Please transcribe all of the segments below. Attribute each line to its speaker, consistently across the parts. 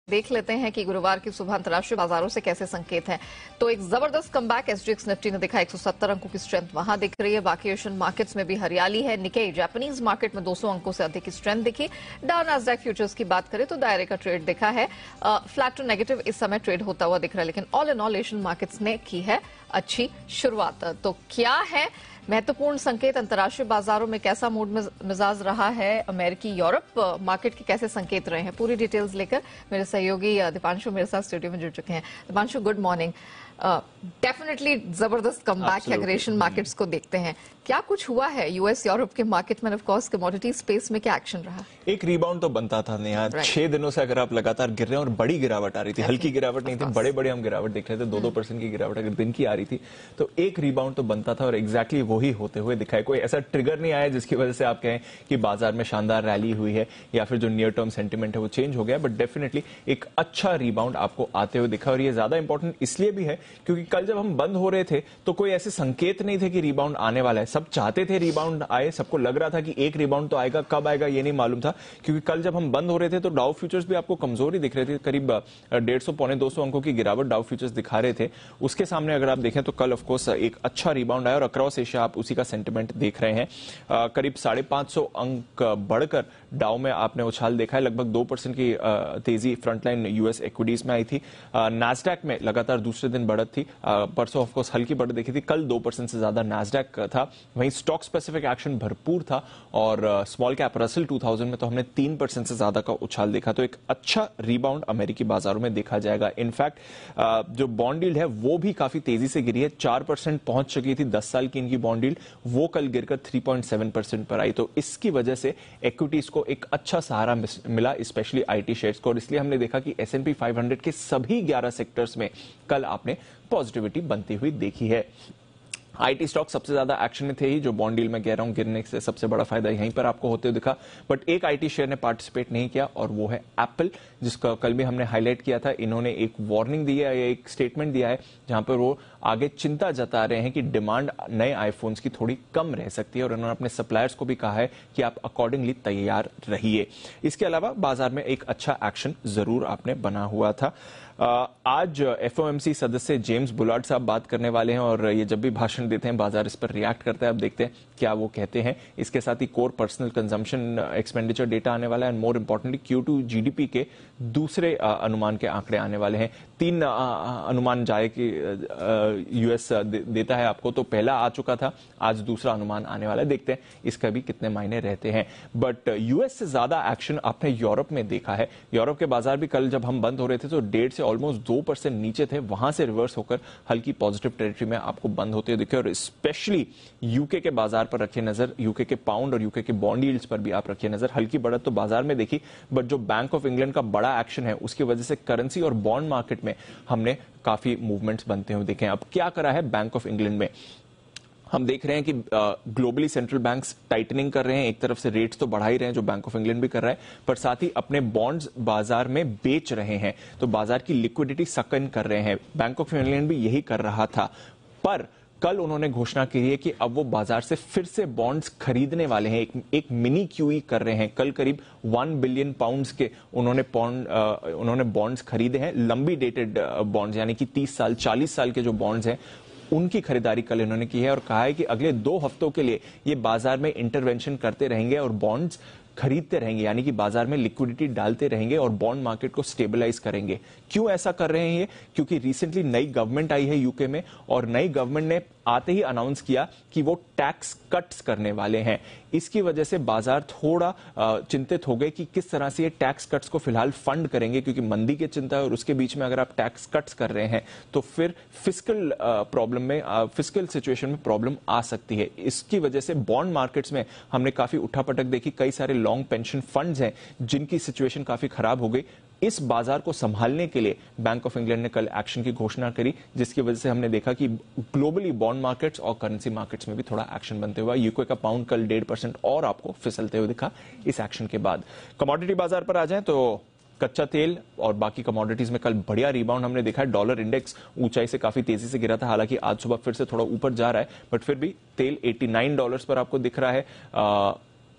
Speaker 1: देख लेते हैं कि गुरुवार की सुबह अंतर्राष्ट्रीय बाजारों से कैसे संकेत हैं। तो एक जबरदस्त कमबैक एसजीएक्स निफ्टी ने दिखा, 170 अंकों की स्ट्रेंथ वहां दिख रही है। बाकी एशियन मार्केट्स में भी हरियाली है। निकेई जापानीज मार्केट में 200 अंकों से अधिक की स्ट्रेंथ दिखी। डाउ नास्डैक फ्यूचर्स की बात करें तो दायरे का ट्रेड दिखा है, फ्लैट टू नेगेटिव इस समय ट्रेड होता हुआ दिख रहा है, लेकिन all in all Asian markets ने की है अच्छी शुरुआत। तो क्या है महत्वपूर्ण संकेत अंतर्राष्ट्रीय बाजारों में, कैसा मूड मिजाज रहा है, अमेरिकी यूरोप मार्केट के कैसे संकेत रहे हैं, पूरी डिटेल्स लेकर मेरे सहयोगी दीपांशु मेरे साथ स्टूडियो में जुड़ चुके हैं। Deepanshu, good morning. डेफिनेटली जबरदस्त कमबैक है अगर एशियन मार्केट्स को देखते हैं। क्या कुछ हुआ है यूएस यूरोप के मार्केट में? ऑफ कोर्स कमोडिटी स्पेस में क्या एक्शन रहा?
Speaker 2: एक रिबाउंड तो बनता था नेहा, 6 दिनों से अगर आप लगातार गिर रहे हैं और बड़ी गिरावट आ रही थी, हल्की गिरावट नहीं थी, बड़े बड़े हम गिरावट देख रहे थे, 2-2% की गिरावट अगर दिन की आ रही थी तो एक रिबाउंड तो बनता था और एग्जैक्टली वही होते हुए दिखाई। कोई ऐसा ट्रिगर नहीं आया जिसकी वजह से आप कहें कि बाजार में शानदार रैली हुई है या फिर जो नियर टर्म सेंटिमेंट है वो चेंज हो गया, बट डेफिनेटली एक अच्छा रिबाउंड आपको आते हुए दिखा। और ये ज्यादा इंपॉर्टेंट इसलिए भी है क्योंकि कल जब हम बंद हो रहे थे तो कोई ऐसे संकेत नहीं थे कि रिबाउंड आने वाला है। सब चाहते थे रिबाउंड आए, सबको लग रहा था कि एक रिबाउंड तो आएगा, कब आएगा ये नहीं मालूम था। क्योंकि कल जब हम बंद हो रहे थे तो डाउ फ्यूचर्स भी आपको कमजोरी दिख रहे थे, करीब 150-200 अंकों की गिरावट डाउ फ्यूचर्स दिखा रहे थे। उसके सामने अगर आप देखें तो कल ऑफकोर्स एक अच्छा रिबाउंड आया और अक्रॉस एशिया आप उसी का सेंटिमेंट देख रहे हैं। करीब 550 अंक बढ़कर डाउ में आपने उछाल देखा है। लगभग 2% की तेजी फ्रंटलाइन यूएस इक्विटीज में आई थी। नास्डैक में लगातार दूसरे दिन बढ़त थी, परसों ऑफकोर्स हल्की बढ़त देखी थी, कल 2% से ज्यादा नास्डैक था। वहीं स्टॉक स्पेसिफिक एक्शन भरपूर था और स्मॉल कैप रसल 2000 में तो हमने 3% से ज्यादा का उछाल देखा। तो एक अच्छा रिबाउंड अमेरिकी बाजारों में देखा जाएगा। इनफैक्ट जो बॉन्ड यील्ड है वो भी काफी तेजी से गिरी है, 4% पहुंच चुकी थी 10 साल की इनकी बॉन्ड यील्ड, वो कल गिरकर 3.7% पर आई। तो इसकी वजह से इक्विटीज को एक अच्छा सहारा मिला, स्पेशली आईटी शेयर्स को। और इसलिए हमने देखा कि S&P 500 के सभी 11 सेक्टर्स में कल आपने पॉजिटिविटी बनती हुई देखी है। आईटी स्टॉक सबसे ज्यादा एक्शन में थे ही, जो बॉन्ड डील में कह रहा हूं गिरने से सबसे बड़ा फायदा यहीं पर आपको होते हुए दिखा। बट एक आईटी शेयर ने पार्टिसिपेट नहीं किया और वो है एप्पल, जिसका कल भी हमने हाईलाइट किया था। इन्होंने एक वार्निंग दी है, एक स्टेटमेंट दिया है जहां पर वो आगे चिंता जता रहे हैं कि डिमांड नए आईफोन्स की थोड़ी कम रह सकती है और उन्होंने अपने सप्लायर्स को भी कहा है कि आप अकॉर्डिंगली तैयार रहिए। इसके अलावा बाजार में एक अच्छा एक्शन जरूर आपने बना हुआ था। आज एफओएमसी सदस्य जेम्स बुलार्ड साहब बात करने वाले हैं और ये जब भी भाषण देते हैं बाजार इस पर रिएक्ट करता है। अब देखते हैं क्या वो कहते हैं। इसके साथ ही core personal consumption expenditure data आने वाला है and more importantly Q2 GDP के दूसरे अनुमान के आंकड़े आने वाले हैं। 3 अनुमान जाए कि यूएस देता है आपको, तो पहला आ चुका था, आज दूसरा अनुमान आने वाला है। देखते हैं इसका भी कितने मायने रहते हैं। बट यूएस से ज्यादा एक्शन आपने यूरोप में देखा है। यूरोप के बाजार भी कल जब हम बंद हो रहे थे तो 1.5 से ऑलमोस्ट 2% नीचे थे, वहां से रिवर्स होकर हल्की पॉजिटिव टेरिटरी में आपको बंद होते हुए दिखे। और स्पेशली यूके के बाजार पर रखिए नजर, यूके के पाउंड और यूके के बॉन्ड यील्ड्स पर भी आप रखिए नजर। हल्की बढ़त तो बाजार में देखी, बट जो बैंक ऑफ इंग्लैंड का बड़ा एक्शन है उसकी वजह से करेंसी और बॉन्ड मार्केट में हमने काफी मूवमेंट्स बनते हुए देखे हैं। अब क्या करा है बैंक ऑफ इंग्लैंड में, हम देख रहे हैं कि ग्लोबली सेंट्रल बैंक्स टाइटनिंग कर रहे हैं। एक तरफ से रेट्स तो बढ़ा ही रहे हैं जो बैंक ऑफ इंग्लैंड भी कर रहा है, पर साथ ही अपने बॉन्ड्स बाजार में बेच रहे हैं, तो बाजार की लिक्विडिटी सक इन कर रहे हैं। बैंक ऑफ इंग्लैंड भी यही कर रहा था, पर कल उन्होंने घोषणा की है कि अब वो बाजार से फिर से बॉन्ड्स खरीदने वाले हैं। एक मिनी क्यूई कर रहे हैं। कल करीब 1 बिलियन पाउंड्स के उन्होंने बॉन्ड्स खरीदे हैं, लंबी डेटेड बॉन्ड्स, यानी कि 30 साल 40 साल के जो बॉन्ड्स हैं उनकी खरीदारी कल इन्होंने की है और कहा है कि अगले 2 हफ्तों के लिए ये बाजार में इंटरवेंशन करते रहेंगे और बॉन्ड्स खरीदते रहेंगे, यानी कि बाजार में लिक्विडिटी डालते रहेंगे और बॉन्ड मार्केट को स्टेबलाइज करेंगे। क्यों ऐसा कर रहे हैं ये? क्योंकि रिसेंटली नई गवर्नमेंट आई है यूके में और नई गवर्नमेंट ने आते ही अनाउंस किया कि वो टैक्स कट्स करने वाले हैं। इसकी वजह से बाजार थोड़ा चिंतित हो गए कि किस तरह से ये टैक्स कट्स को फिलहाल फंड करेंगे, क्योंकि मंदी की चिंता है और उसके बीच में अगर आप टैक्स कट्स कर रहे हैं तो फिर फिस्कल प्रॉब्लम में, फिस्कल सिचुएशन में प्रॉब्लम आ सकती है। इसकी वजह से बॉन्ड मार्केट्स में हमने काफी उठापटक देखी। कई सारे लॉन्ग पेंशन फंड्स हैं जिनकी सिचुएशन काफी खराब हो गई। इस बाजार को संभालने के लिए बैंक ऑफ इंग्लैंड ने कल एक्शन की घोषणा करी, जिसकी वजह से हमने देखा कि ग्लोबली बॉन्ड मार्केट्स और करेंसी मार्केट्स में भी थोड़ा एक्शन बनते हुआ। यूके का पाउंड कल 1.5% और आपको फिसलते हुए दिखा इस एक्शन के बाद। कमोडिटी बाजार पर आ जाएं तो कच्चा तेल और बाकी कमोडिटीज में कल बढ़िया रिबाउंड हमने देखा है। डॉलर इंडेक्स ऊंचाई से काफी तेजी से गिरा था, हालांकि आज सुबह फिर से थोड़ा ऊपर जा रहा है, बट फिर भी तेल $89 पर आपको दिख रहा है।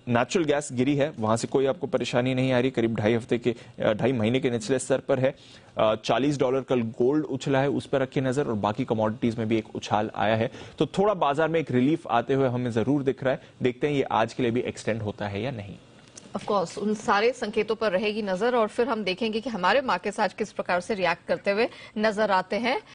Speaker 2: नेचुरल गैस गिरी है, वहां से कोई आपको परेशानी नहीं आ रही, करीब 2.5 महीने के निचले स्तर पर है। $40 कल गोल्ड उछला है, उस पर रखी नजर, और बाकी कमोडिटीज में भी एक उछाल आया है। तो थोड़ा बाजार में एक रिलीफ आते हुए हमें जरूर दिख रहा है। देखते हैं ये आज के लिए भी एक्सटेंड होता है या नहीं।
Speaker 1: ऑफ कोर्स उन सारे संकेतों पर रहेगी नजर, और फिर हम देखेंगे कि हमारे मार्केट्स आज किस प्रकार से रिएक्ट करते हुए नजर आते हैं।